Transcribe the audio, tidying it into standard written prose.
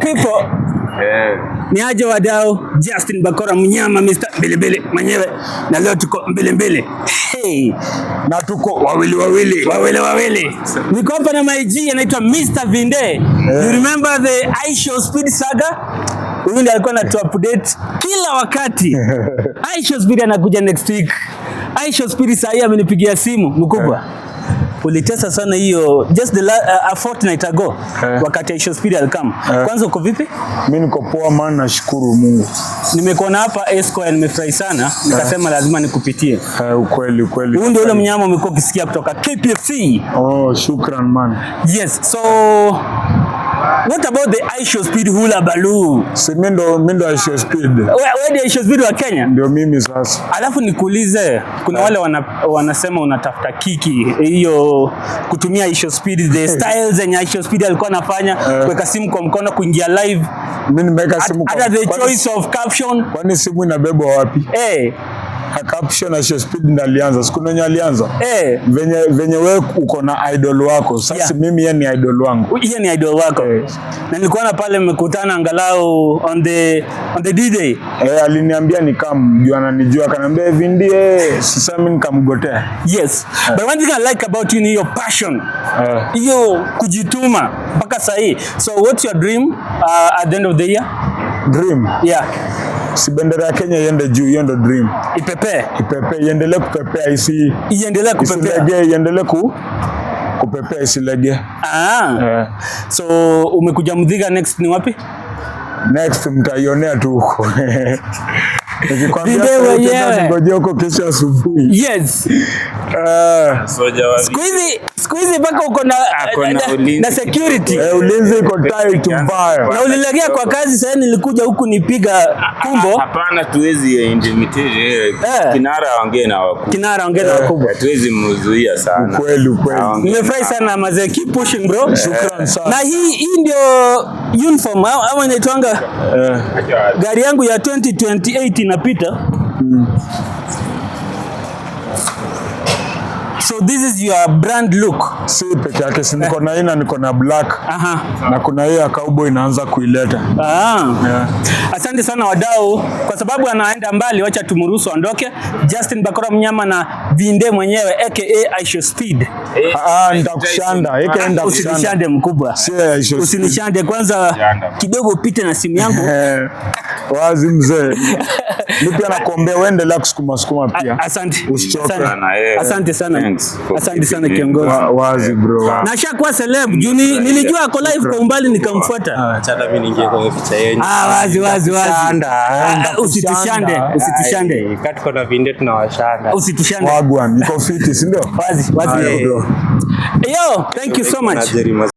people. Ni aje wadau, Justin Bakora mnyama Mr. Mbilibili mwenyewe, na leo tuko Mbilibili. Hey, na tuko wawili. Niko hapa na my G anaitwa Mr. Vinde. You remember the iShow Speed saga? Huyu ndiye alikuwa anatu update kila wakati. iShow Speed anakuja next week. iShow Speed saa hii amenipigia simu mkubwa. Ulitesa sana hiyo just a fortnight ago wakati iShow Speed alikam. Kwanza uko vipi? Mimi niko poa man, nashukuru Mungu. Nimekuona hapa Esquire, nimefurahi sana. Nikasema lazima nikupitie. Ukweli. Huyu ndio yule mnyama umekuwa ukisikia kutoka KPFC. Oh, shukran man. Yes, so what about the iShow Speed hula baloo? Si mindo iShow Speed. Wewe ndio iShow Speed wa Kenya? Ndio mimi sasa. Alafu nikuulize, kuna wale wanasema unatafuta kiki hiyo kutumia iShow Speed, the styles zenye iShow Speed alikuwa anafanya, kuweka simu kwa mkono, kuingia live. Mimi nimeweka simu kwa the choice of caption. Kwani simu inabebwa wapi? Caption iShow Speed ndalianza. Siku nyenye alianza. Venye wewe uko na idol wako. Sasa mimi yeye ni idol wangu. Yeye ni idol wako. Na nilikuwa na pale mmekutana angalau on the D-Day. Aliniambia nikamjua na nijua, akaniambia hivi ndiye, sasa mimi nikamgotea. Yes. But one thing I like about you ni your passion. Hiyo kujituma mpaka sasa hii. So what's your dream at the end of the year? Dream? Yeah. Si bendera ya Kenya iende juu, hiyo ndio dream. Ipepe, iendelee kupepea, iendelee kupepea. Iendelee kupepea, isilege. So umekuja Muthiga, next ni wapi? Next mtaionea tu huko. Nikikwambia ngoja huko kesho asubuhi. Yes. Siku hizi mpaka uko na security. Ulinzi iko tight mbaya. Na ulilegea kwa kazi. Sasa nilikuja huku nipiga kumbo. Hapana, tuwezi intimidate. Kinara ongea na wakubwa. Tuwezi mzuia sana. Kweli. Nimefurahi sana mazee, keep pushing bro. Shukran sana. Na hii ndio uniform ama inaitwanga gari yangu ya 2028 inapita. So this is your brand look. Si peke yake, si niko na ina, niko na black. Na kuna hiyo ya cowboy inaanza kuileta. Asante sana wadau, kwa sababu anaenda mbali, wacha tumruhusu aondoke. Justin Bakora mnyama na Vinde mwenyewe aka iShow Speed. Nitakushanda. Usinishande mkubwa. Usinishande kwanza, kidogo upite na simu yangu. Wazi mzee. Nipi anakuombea uendelee kusukuma pia. Asante. Usichoke. Asante sana. Asante sana kiongozi. Wazi bro. Nashakuwa celeb. Nilijua ako live kwa umbali nikamfuata. Hata mimi ningie kwenye picha yenu. Wazi. Usitushande. Kati kwa Vinde tunawashanda. Usitushande. Wagwan, niko fiti, si ndio? Wazi. Yo, thank you so much.